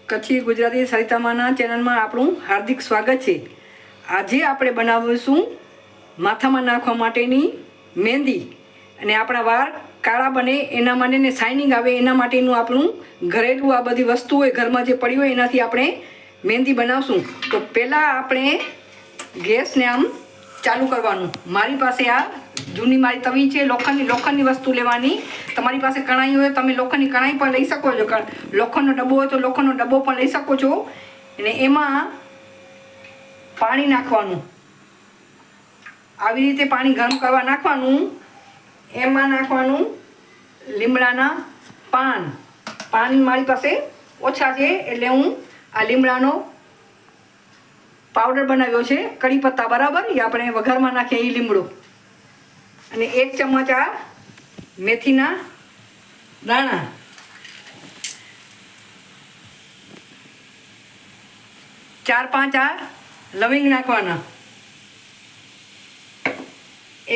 કચ્છી ગુજરાતી સરિતામાના ચેનલમાં આપણું હાર્દિક સ્વાગત છે। આજે આપણે બનાવીશું માથામાં નાખવા માટેની મહેંદી અને આપણા વાળ કાળા બને એના માટે ને શાઇનિંગ આવે એના માટેનું આપણું ઘરેલું આ બધી વસ્તુ હોય ઘરમાં જે પડી હોય એનાથી આપણે મહેંદી બનાવશું। તો પહેલાં આપણે ગેસને આમ ચાલુ કરવાનું। મારી પાસે આ જૂની મારી તવી છે, લોખંડની વસ્તુ લેવાની। તમારી પાસે કણાઈ હોય તમે લોખંડની કણાઈ પણ લઈ શકો છો, લોખંડનો ડબ્બો હોય તો લોખંડનો ડબ્બો પણ લઈ શકો છો। અને એમાં પાણી નાખવાનું, આવી રીતે પાણી ગરમ કરવા નાખવાનું। એમાં નાખવાનું લીમડાના પાન મારી પાસે ઓછા છે એટલે હું આ લીમડાનો પાવડર બનાવ્યો છે, કડી પત્તા બરાબર, એ આપણે વઘારમાં નાખીએ એ લીમડો। અને 1 ચમચ આ મેથીના દાણા, 4-5 આ લવિંગ નાખવાના,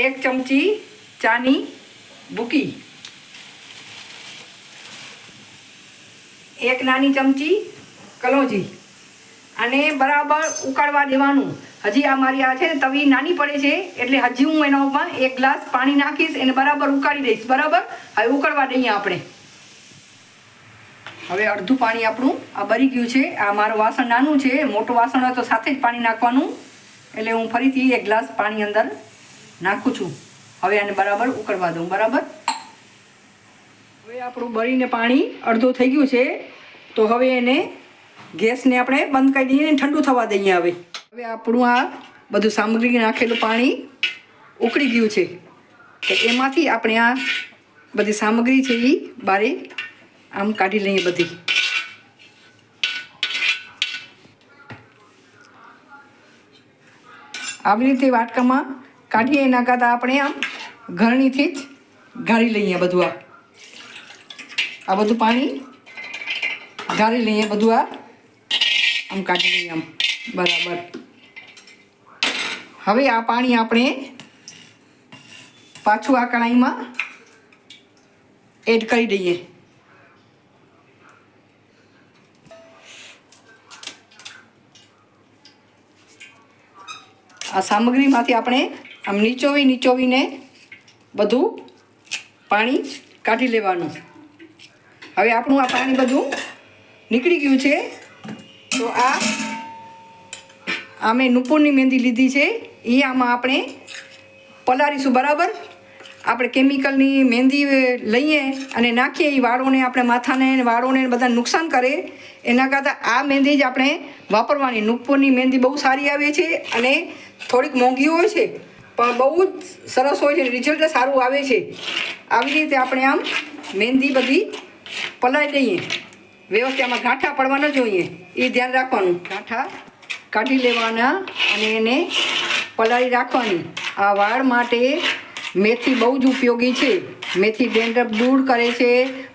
1 ચમચી ચાની ભૂકી, 1 નાની ચમચી કલોંજી, અને બરાબર ઉકાળવા દેવાનું। હજી આ મારી આ છે ને તવી નાની પડે છે એટલે હજી હું એના ઉપર 1 ગ્લાસ પાણી નાખીશ, એને બરાબર ઉકાળી દઈશ બરાબર। હવે ઉકળવા દઈએ આપણે। હવે અડધું પાણી આપણું આ બળી ગયું છે। આ મારું વાસણ નાનું છે, મોટું વાસણ હોય તો સાથે જ પાણી નાખવાનું, એટલે હું ફરીથી 1 ગ્લાસ પાણી અંદર નાખું છું। હવે આને બરાબર ઉકળવા દઉં બરાબર। હવે આપણું બળીને પાણી અડધું થઈ ગયું છે, તો હવે એને ગેસને આપણે બંધ કરી દઈએ અને ઠંડુ થવા દઈએ। હવે આપણું આ બધું સામગ્રી નાખેલું પાણી ઉકળી ગયું છે, તો એમાંથી આપણે આ બધી સામગ્રી છે એ બારે આમ કાઢી લઈએ બધી। આવી રીતે વાટકામાં કાઢીએ એના કરતાં આપણે આમ ઘરણીથી જ ગાળી લઈએ બધું। આ બધું પાણી ગાળી લઈએ બધું, આમ કાઢી લઈએ આમ બરાબર। હવે આ પાણી આપણે પાછું આ કઢાઈમાં એડ કરી દઈએ। આ સામગ્રીમાંથી આપણે આમ નીચોવીને બધું પાણી કાઢી લેવાનું। હવે આપણું આ પાણી બધું નીકળી ગયું છે, તો આ મેં નુપુરની મહેંદી લીધી છે એ આમાં આપણે પલાળીશું બરાબર। આપણે કેમિકલની મહેંદી લઈએ અને નાખીએ એ વાળોને, આપણે માથાને વાળોને બધાને નુકસાન કરે, એના કરતાં આ મહેંદી જ આપણે વાપરવાની। નુપુરની મહેંદી બહુ સારી આવે છે અને થોડીક મોંઘી હોય છે પણ બહુ જ સરસ હોય છે, રિઝલ્ટ સારું આવે છે। આવી રીતે આપણે આમ મહેંદી બધી પલાળી દઈએ વ્યવસ્થિત, આમાં ગાંઠા પડવા ન જોઈએ એ ધ્યાન રાખવાનું। ગાંઠા કાઢી લેવાના અને એને પલાળી રાખવાની। આ વાળ માટે મેથી બહુ જ ઉપયોગી છે। મેથી ડેન્ડ્રફ દૂર કરે છે,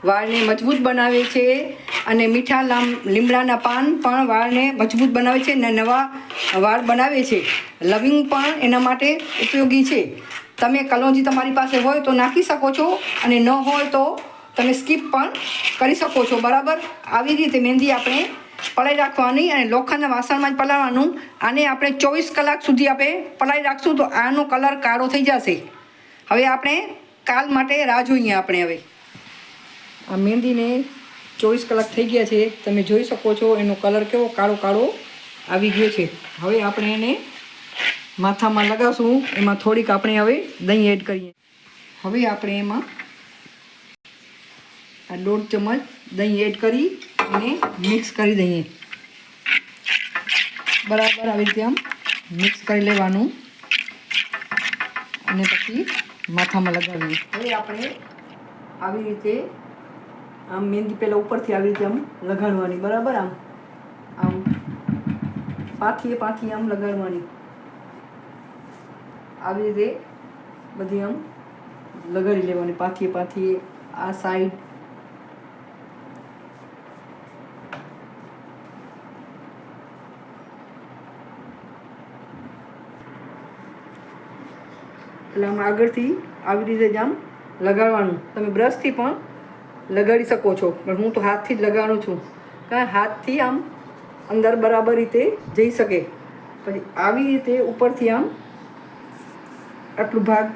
વાળને મજબૂત બનાવે છે, અને મીઠા લીમડાના પાન પણ વાળને મજબૂત બનાવે છે અને નવા વાળ બનાવે છે। લવિંગ પણ એના માટે ઉપયોગી છે। તમે કલોંજી તમારી પાસે હોય તો નાખી શકો છો, અને ન હોય તો તમે સ્કીપ પણ કરી શકો છો બરાબર। આવી રીતે મહેંદી આપણે પલાળી રાખવાની અને લોખંડના વાસણમાં જ પલાળવાનું। આને આપણે 24 કલાક સુધી આપણે પલાળી રાખશું તો આનો કલર કાળો થઈ જશે। હવે આપણે કાલ માટે રાહ જોઈએ આપણે। હવે આ મહેંદીને 24 કલાક થઈ ગયા છે, તમે જોઈ શકો છો એનો કલર કેવો કાળો આવી ગયો છે। હવે આપણે એને માથામાં લગાવશું। એમાં થોડીક આપણે હવે દહીં એડ કરીએ। હવે આપણે એમાં આ 1.5 ચમચ દહીં એડ કરી અને મિક્સ કરી દઈએ બરાબર। આવી રીતે આમ મિક્સ કરી લેવાનું અને પછી માથામાં લગાવીએ। હવે આપણે આવી રીતે આમ મહેંદી પહેલાં ઉપરથી આવી રીતે આમ લગાડવાની બરાબર। આમ પાથીએ આમ લગાડવાની, આવી રીતે બધી આમ લગાડી લેવાની પાથીએ આ સાઈડ। એટલે આમ આગળથી આવી રીતે જ આમ લગાડવાનું। તમે બ્રશથી પણ લગાડી શકો છો, પણ હું તો હાથથી જ લગાડું છું। કાં હાથથી આમ અંદર બરાબર રીતે જઈ શકે. પછી આવી રીતે ઉપરથી આમ આટલું ભાગ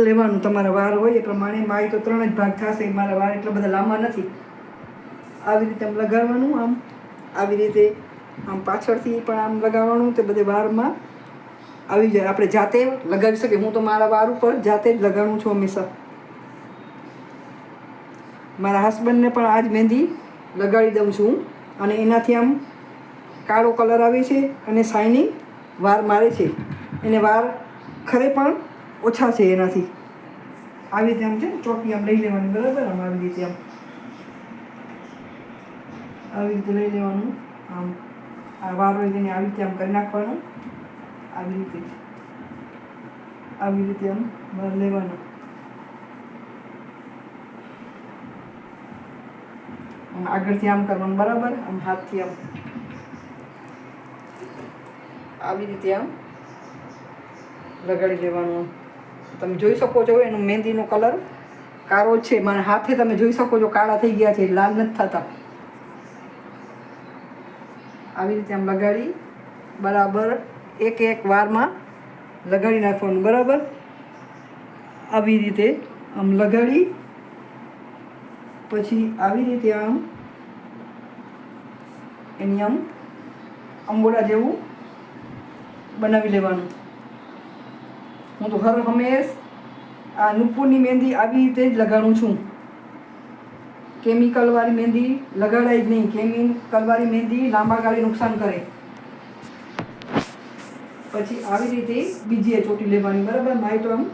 લેવાનું. તમારા વાર હોય એ પ્રમાણે. મારી તો 3 જ ભાગ થશે, મારા વાર એટલા બધા લાંબા નથી. આવી રીતે આમ લગાડવાનું. આમ આવી રીતે આમ પાછળથી પણ આમ લગાવવાનું. તે બધે વારમાં આવી જાય. આપણે જાતે લગાવી શકીએ. હું તો મારા વાર ઉપર જાતે જ લગાડું છું હંમેશા. મારા હસબન્ડને પણ આ જ મહેંદી લગાડી દઉં છું. અને એનાથી આમ કાળો કલર આવે છે અને શાઇનિંગ વાર મારે છે. એને વાર ખરે પણ ઓછા છે એનાથી. આવી રીતે આમ છે ચોટી આમ લઈ લેવાની, બરાબર. આમ આવી રીતે આમ આવી રીતે લઈ લેવાનું. આમ આ વાર હોય તેને આવી રીતે આમ કરી નાખવાનું. આવી રીતે આમ વાર લેવાનું. આગળથી આમ કરવાનું, બરાબર. આમ હાથથી આમ આવી રીતે આમ લગાડી લેવાનું. તમે જોઈ શકો છો એનો મહેંદીનો કલર કાળો છે. મારા હાથે તમે જોઈ શકો છો કાળા થઈ ગયા છે, લાલ નથી થતા. આવી રીતે આમ લગાડી બરાબર એક વારમાં લગાડી નાખવાનું, બરાબર. આવી રીતે આમ લગાડી પછી આવી રીતે આમ એની આમ અંબોડા જેવું બનાવી લેવાનું. હું તો હર હંમેશ આ નુપુરની મહેંદી આવી રીતે જ લગાડું છું. કેમિકલવાળી મહેંદી લગાડાય જ નહીં. કેમિકલવાળી મહેંદી લાંબા ગાળે નુકસાન કરે. પછી આવી રીતે બીજી ચોટી લેવાની, બરાબર. મારી તો આમ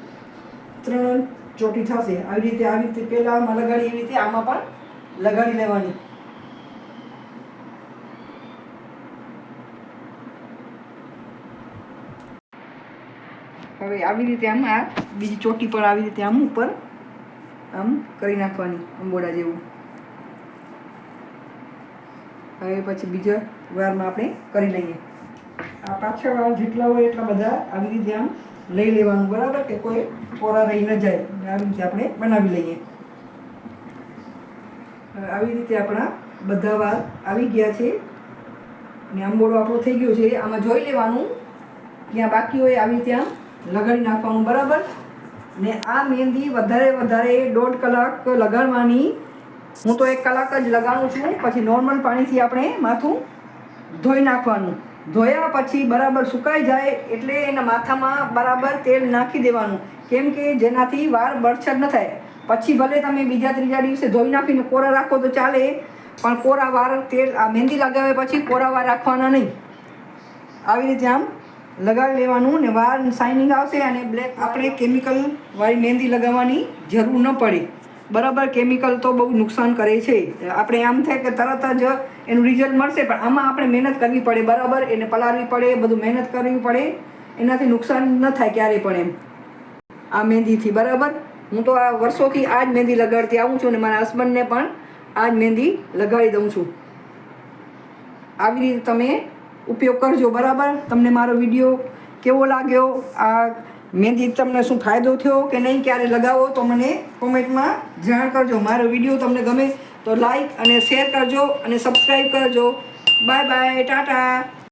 3 ચોટી થશે. આવી રીતે પહેલાં આમાં લગાડી, એવી રીતે આમાં પણ લગાડી લેવાની. હવે આવી રીતે આમ આ બીજી ચોટી પર આવી રીતે આમ ઉપર આમ કરી નાખવાની અંબોડા જેવું. હવે પછી બીજા વારમાં આપણે કરી લઈએ. આ પાછળ વાર જેટલા હોય એટલા બધા આવી રીતે આમ લઈ લેવાનું, બરાબર. કે કોઈ કોરા રહી ન જાય. આવી રીતે આપણે બનાવી લઈએ. આવી રીતે આપણા બધા વાર આવી ગયા છે અને અંબોડો આપણો થઈ ગયો છે. આમાં જોઈ લેવાનું ક્યાં બાકી હોય, આવી રીતે આમ લગાડી નાખવાનું, બરાબર. ને આ મહેંદી વધારે 1.5 કલાક લગાડવાની. હું તો 1 કલાક જ લગાડું છું. પછી નોર્મલ પાણીથી આપણે માથું ધોઈ નાખવાનું. ધોયા પછી બરાબર સુકાઈ જાય એટલે એના માથામાં બરાબર તેલ નાખી દેવાનું. કેમ કે જેનાથી વાર બરછટ ન થાય. પછી ભલે તમે બીજા ત્રીજા દિવસે ધોઈ નાખીને કોરા રાખો તો ચાલે, પણ કોરા વાર તેલ આ મહેંદી લગાવ્યા પછી કોરા વાર રાખવાના નહીં. આવી રીતે આમ લગાડી લેવાનું ને વાર શાઇનિંગ આવશે. અને બ્લેક આપણે કેમિકલવાળી મહેંદી લગાવવાની જરૂર ન પડે, બરાબર. કેમિકલ તો બહુ નુકસાન કરે છે. આપણે આમ થાય કે તરત જ એનું રિઝલ્ટ મળશે, પણ આમાં આપણે મહેનત કરવી પડે, બરાબર. એને પલાળવી પડે, બધું મહેનત કરવી પડે. એનાથી નુકસાન ન થાય ક્યારેય પણ એમ આ મહેંદીથી, બરાબર. હું તો આ વર્ષોથી આ જ મહેંદી લગાડતી આવું છું અને મારા હસબન્ડને પણ આ જ મહેંદી લગાડી દઉં છું. આવી રીતે તમે ઉપયોગ કરજો, બરાબર. તમને મારો વિડીયો કેવો લાગ્યો, આ મહેંદી તમને શું ફાયદો થયો કે નહીં, ક્યારે લગાવો તો મને કોમેન્ટમાં જાણ કરજો. મારો વિડીયો તમને ગમે તો લાઈક અને શેર કરજો અને સબસ્ક્રાઈબ કરજો. Bye bye, Tata.